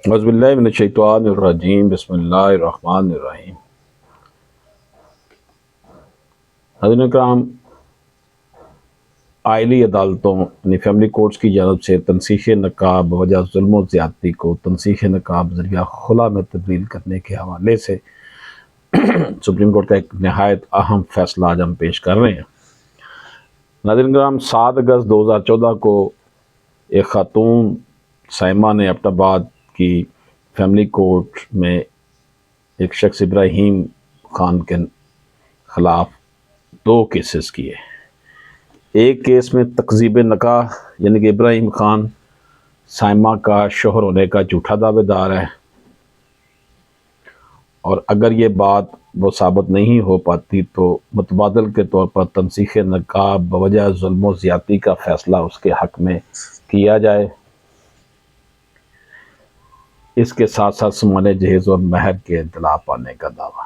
اعوذ باللہ من الشیطان الرجیم، بسم اللہ الرحمن الرحیم۔ حضرت اکرام، آئلی عدالتوں یعنی فیملی کورٹس کی جانب سے تنسیخ نکاح بوجہ ظلم و زیادتی کو تنسیخ نکاح ذریعہ خلا میں تبدیل کرنے کے حوالے سے سپریم کورٹ کا ایک نہایت اہم فیصلہ آج ہم پیش کر رہے ہیں۔ ناظرین کرام، 7 اگست 2014 کو ایک خاتون سائمہ نے اپنا آباد کی فیملی کورٹ میں ایک شخص ابراہیم خان کے خلاف 2 کیسز کیے۔ ایک کیس میں تکذیب نکاح یعنی کہ ابراہیم خان سائمہ کا شوہر ہونے کا جھوٹا دعوے دار ہے، اور اگر یہ بات وہ ثابت نہیں ہو پاتی تو متبادل کے طور پر تنسیخ نکاح بوجہ ظلم و زیادتی کا فیصلہ اس کے حق میں کیا جائے۔ اس کے ساتھ ساتھ سمان جہیز اور مہر کے اطلاع پانے کا دعویٰ۔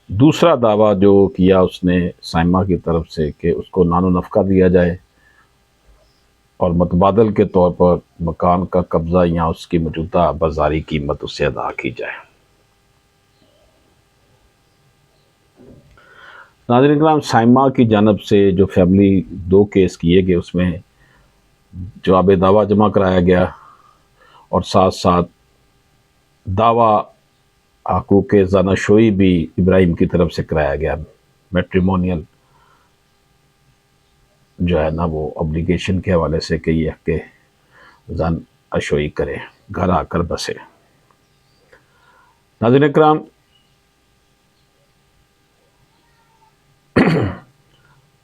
دوسرا دعویٰ جو کیا اس نے سائمہ کی طرف سے کہ اس کو نان و نفقہ دیا جائے اور متبادل کے طور پر مکان کا قبضہ یا اس کی موجودہ بازاری قیمت اسے ادا کی جائے۔ ناظرین کرام، سائمہ کی جانب سے جو فیملی 2 کیس کیے گئے اس میں جواب دعویٰ جمع کرایا گیا اور ساتھ ساتھ دعویٰ حقوق زناشویی بھی ابراہیم کی طرف سے کرایا گیا، میٹریمونیل جو ہے نا وہ obligation کے حوالے سے کہ یہ کہ زن اشویی کرے، گھر آ کر بسے۔ ناظرین اکرام،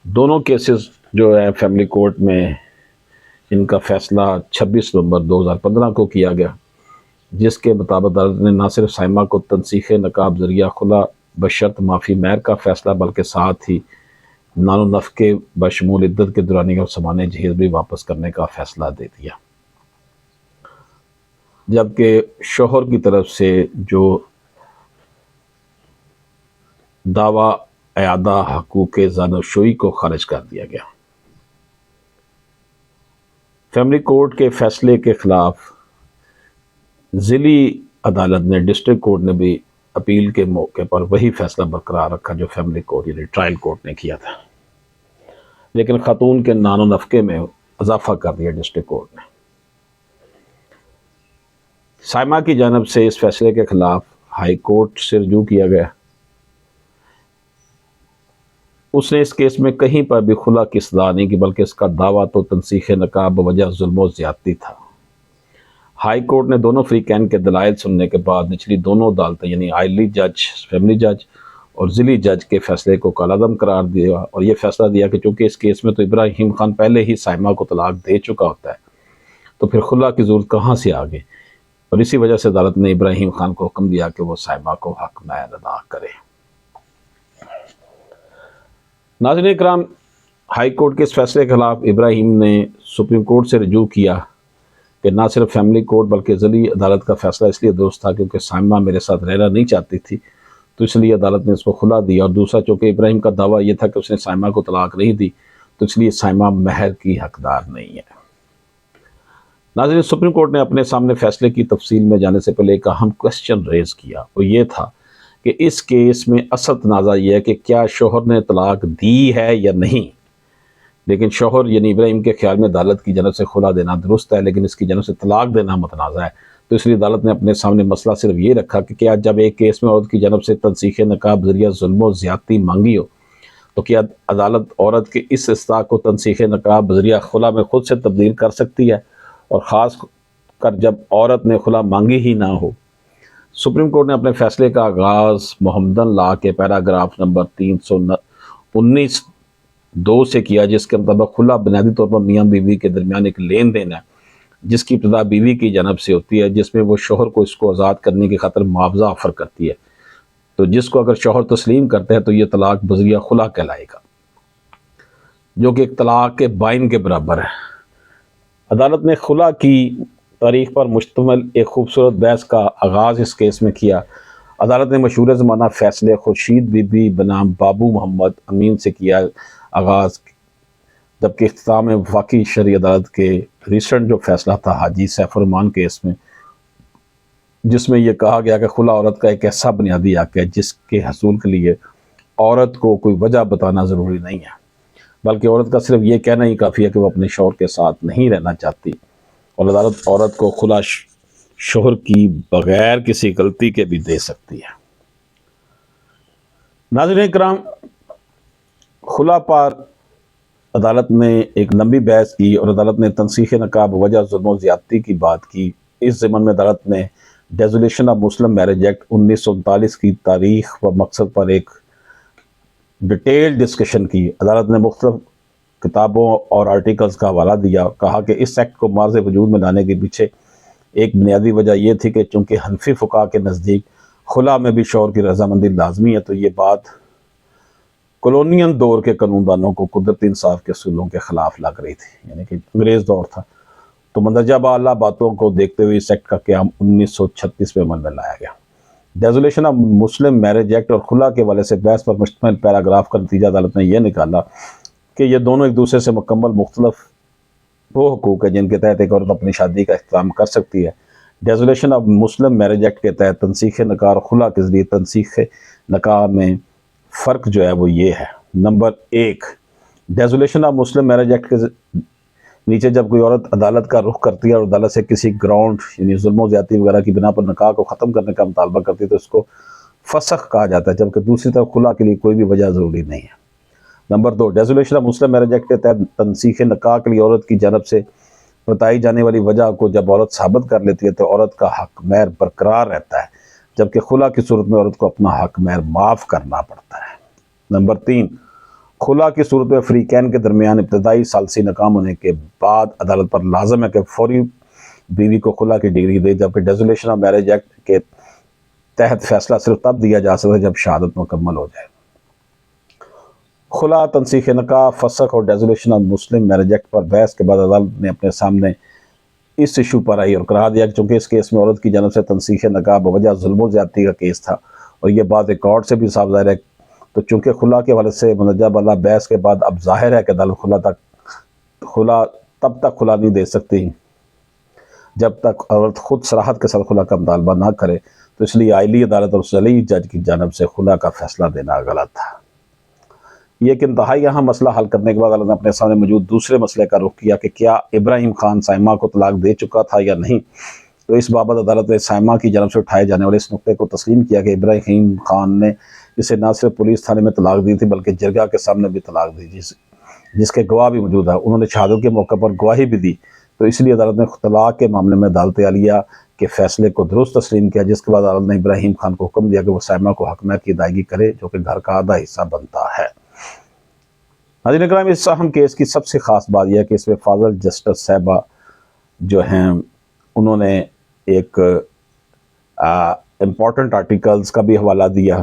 دونوں کیسز جو ہے فیملی کورٹ میں ان کا فیصلہ 26 نومبر 2015 کو کیا گیا، جس کے مطابق عدالت نے نہ صرف سائمہ کو تنسیخ نکاح ذریعہ خلا بشرط معافی مہر کا فیصلہ بلکہ ساتھ ہی نان و نفقے بشمول عدت کے دورانی اور سمان جہیز بھی واپس کرنے کا فیصلہ دے دیا، جبکہ شوہر کی طرف سے جو دعویٰ اعادہ حقوق زناشویی کو خارج کر دیا گیا۔ فیملی کورٹ کے فیصلے کے خلاف ضلعی عدالت نے ڈسٹرکٹ کورٹ نے بھی اپیل کے موقع پر وہی فیصلہ برقرار رکھا جو فیملی کورٹ یعنی ٹرائل کورٹ نے کیا تھا، لیکن خاتون کے نان و نفقے میں اضافہ کر دیا ڈسٹرکٹ کورٹ نے۔ سائمہ کی جانب سے اس فیصلے کے خلاف ہائی کورٹ سے رجوع کیا گیا۔ اس نے اس کیس میں کہیں پر بھی خلا کی صدا نہیں کی، بلکہ اس کا دعویٰ تو تنسیخ نکاح بوجہ ظلم و زیادتی تھا۔ ہائی کورٹ نے دونوں فریقین کے دلائل سننے کے بعد نچلی دونوں عدالتیں یعنی آئلی جج، فیملی جج اور ضلعی جج کے فیصلے کو کالعدم قرار دیا اور یہ فیصلہ دیا کہ چونکہ اس کیس میں تو ابراہیم خان پہلے ہی سائمہ کو طلاق دے چکا ہوتا ہے، تو پھر خلا کی ضرورت کہاں سے آ گئی، اور اسی وجہ سے عدالت نے ابراہیم خان کو حکم دیا کہ وہ سائمہ کو حق مہر ادا کرے۔ ناظرین اکرام، ہائی کورٹ کے اس فیصلے کے خلاف ابراہیم نے سپریم کورٹ سے رجوع کیا کہ نہ صرف فیملی کورٹ بلکہ ضلعی عدالت کا فیصلہ اس لیے درست تھا کیونکہ سائمہ میرے ساتھ رہنا نہیں چاہتی تھی، تو اس لیے عدالت نے اس کو خلا دیا، اور دوسرا چونکہ ابراہیم کا دعویٰ یہ تھا کہ اس نے سائمہ کو طلاق نہیں دی، تو اس لیے سائمہ مہر کی حقدار نہیں ہے۔ ناظرین، سپریم کورٹ نے اپنے سامنے فیصلے کی تفصیل میں جانے سے پہلے ایک اہم کوسچن ریز کیا، وہ یہ تھا کہ اس کیس میں اصل تنازع یہ ہے کہ کیا شوہر نے طلاق دی ہے یا نہیں، لیکن شوہر یعنی ابراہیم کے خیال میں عدالت کی جانب سے خلا دینا درست ہے، لیکن اس کی جانب سے طلاق دینا متنازع ہے، تو اس لیے عدالت نے اپنے سامنے مسئلہ صرف یہ رکھا کہ کیا جب ایک کیس میں عورت کی جانب سے تنسیخ نکاح ذریعہ ظلم و زیادتی مانگی ہو تو کیا عدالت عورت کے اس استحقاق کو تنسیخ نکاح ذریعہ خلا میں خود سے تبدیل کر سکتی ہے، اور خاص کر جب عورت نے خلا مانگی ہی نہ ہو۔ سپریم کورٹ نے اپنے فیصلے کا آغاز محمدن لاء کے پیراگراف نمبر 319(2) سے کیا، جس کے مطابق خلا بنیادی طور پر میاں بیوی کے درمیان ایک لین دین ہے جس کی ابتدا بیوی کی جانب سے ہوتی ہے، جس میں وہ شوہر کو اس کو آزاد کرنے کی خاطر معاوضہ آفر کرتی ہے، تو جس کو اگر شوہر تسلیم کرتے ہیں تو یہ طلاق بذریعہ خلا کہلائے گا، جو کہ ایک طلاق کے بائن کے برابر ہے۔ عدالت نے خلا کی تاریخ پر مشتمل ایک خوبصورت بحث کا آغاز اس کیس میں کیا۔ عدالت نے مشہور زمانہ فیصلے خورشید بی بی بنام بابو محمد امین سے کیا آغاز جبکہ اختتام وفاقی شرعی عدالت کے ریسنٹ جو فیصلہ تھا حاجی سیف الرحمان کیس میں، جس میں یہ کہا گیا کہ خلا عورت کا ایک ایسا بنیادی حق ہے جس کے حصول کے لیے عورت کو کوئی وجہ بتانا ضروری نہیں ہے، بلکہ عورت کا صرف یہ کہنا ہی کافی ہے کہ وہ اپنے شوہر کے ساتھ نہیں رہنا چاہتی، اور عدالت عورت کو خلا شوہر کی بغیر کسی غلطی کے بھی دے سکتی ہے۔ ناظرین کرام، خلا پر عدالت نے ایک لمبی بحث کی اور عدالت نے تنسیخ نکاح بوجہ ظلم و زیادتی کی بات کی۔ اس ضمن میں عدالت نے ڈیزولیشن آف مسلم میرج ایکٹ 1939 کی تاریخ و مقصد پر ایک ڈیٹیل ڈسکشن کی۔ عدالت نے مختلف کتابوں اور آرٹیکلز کا حوالہ دیا، کہا کہ اس ایکٹ کو ماض وجود میں لانے کے پیچھے ایک بنیادی وجہ یہ تھی کہ چونکہ حنفی فقہا کے نزدیک خلا میں بھی شوہر کی رضامندی لازمی ہے، تو یہ بات کولونین دور کے قانون دانوں کو قدرتی انصاف کے اصولوں کے خلاف لگ رہی تھی، یعنی کہ انگریز دور تھا، تو مندرجہ بالا باتوں کو دیکھتے ہوئے اس ایکٹ کا قیام 1936 میں عمل میں لایا گیا۔ ڈیزولیشن آف مسلم میرج ایکٹ اور خلا کے حوالے سے بحث پر مشتمل پیراگراف کا نتیجہ عدالت نے یہ نکالا کہ یہ دونوں ایک دوسرے سے مکمل مختلف وہ حقوق ہیں جن کے تحت ایک عورت اپنی شادی کا اختتام کر سکتی ہے۔ ڈیزولیشن آف مسلم میرج ایکٹ کے تحت تنسیخ نکاح اور خلا کے ذریعے تنسیخ نکاح میں فرق جو ہے وہ یہ ہے۔ Number 1، dissolution of Muslim marriage act کے نیچے جب کوئی عورت عدالت کا رخ کرتی ہے اور عدالت سے کسی گراؤنڈ یعنی ظلم و زیادتی وغیرہ کی بنا پر نکاح کو ختم کرنے کا مطالبہ کرتی ہے تو اس کو فسخ کہا جاتا ہے، جبکہ دوسری طرف خلا کے لیے کوئی بھی وجہ ضروری نہیں ہے۔ Number 2، dissolution of Muslim marriage act کے تحت تنسیخ نکاح کے لیے عورت کی جانب سے بتائی جانے والی وجہ کو جب عورت ثابت کر لیتی ہے تو عورت کا حق مہر برقرار رہتا ہے، جبکہ خلا کی صورت میں عورت کو اپنا حق مہر معاف کرنا پڑتا ہے۔ نمبر 3، خلا کی صورت میں فریقین کے درمیان ابتدائی ثالثی ناکام ہونے کے بعد عدالت پر لازم ہے کہ فوری بیوی کو خلا کی ڈگری دے، جبکہ ڈیزولیشن آف میرج ایکٹ کے تحت فیصلہ صرف تب دیا جا سکتا ہے جب شہادت مکمل ہو جائے۔ خلا، تنسیخ نکاح، فسخ اور ڈیزولیشن آف مسلم میرج ایکٹ پر بحث کے بعد عدالت نے اپنے سامنے اس ایشو پر آئی اور قرار دیا کہ چونکہ اس کیس میں عورت کی جانب سے تنسیخ نکاح بوجہ ظلم و زیادتی کا کیس تھا اور یہ بات ریکارڈ سے بھی صاف ظاہر ہے، تو چونکہ خلا کے حوالے سے مندرجہ بالا بحث کے بعد اب ظاہر ہے کہ عدالت تب تک خلا نہیں دے سکتی جب تک عورت خود صراحت کے ساتھ خلا کا مطالبہ نہ کرے، تو اس لیے عائلی عدالت اور ضلعی جج کی جانب سے خلا کا فیصلہ دینا غلط تھا۔ یہ ایک انتہائی اہم مسئلہ حل کرنے کے بعد عدالت نے اپنے سامنے موجود دوسرے مسئلے کا رخ کیا کہ کیا ابراہیم خان سائمہ کو طلاق دے چکا تھا یا نہیں، تو اس بابت عدالت نے سائمہ کی جانب سے اٹھائے جانے والے اس نقطے کو تسلیم کیا کہ ابراہیم خان نے اسے نہ صرف پولیس تھانے میں طلاق دی تھی بلکہ جرگہ کے سامنے بھی طلاق دی، جس کے گواہ بھی موجود ہے، انہوں نے شہادت کے موقع پر گواہی بھی دی، تو اس لیے عدالت نے طلاق کے معاملے میں عدالت عالیہ کے فیصلے کو درست تسلیم کیا، جس کے بعد عدالت نے ابراہیم خان کو حکم دیا کہ وہ سائمہ کو حق مہر کی ادائیگی کرے جو کہ گھر کا آدھا حصہ بنتا ہے۔ ناظرین اکرام، اس اہم کیس کی سب سے خاص بات یہ ہے کہ اس میں فاضل جسٹس صاحبہ جو ہیں انہوں نے ایک امپورٹنٹ آرٹیکلز کا بھی حوالہ دیا۔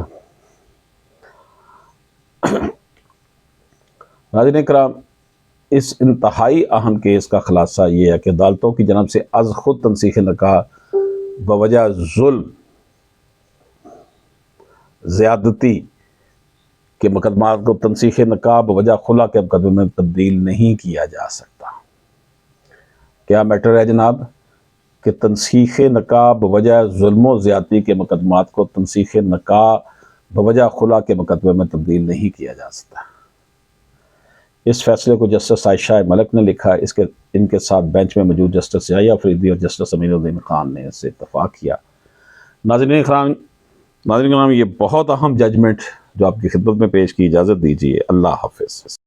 ناظرین اکرام، اس انتہائی اہم کیس کا خلاصہ یہ ہے کہ عدالتوں کی جانب سے از خود تنسیخ نکاح بوجہ ظلم زیادتی کے مقدمات کو تنسیخ نکاح بوجہ خلا کے مقدمے میں تبدیل نہیں کیا جا سکتا۔ کیا میٹر ہے جناب کہ تنسیخ نکاح بوجہ ظلم و زیادتی کے مقدمات کو تنسیخ نکاح بوجہ خلا کے مقدمے میں تبدیل نہیں کیا جا سکتا۔ اس فیصلے کو جسٹس عائشہ ملک نے لکھا، ان کے ساتھ بینچ میں موجود جسٹس یحییٰ فریدی اور جسٹس امین الدین خان نے اس سے اتفاق کیا۔ ناظرین کرام، یہ بہت اہم ججمنٹ جو آپ کی خدمت میں پیش کی، اجازت دیجیے، اللہ حافظ۔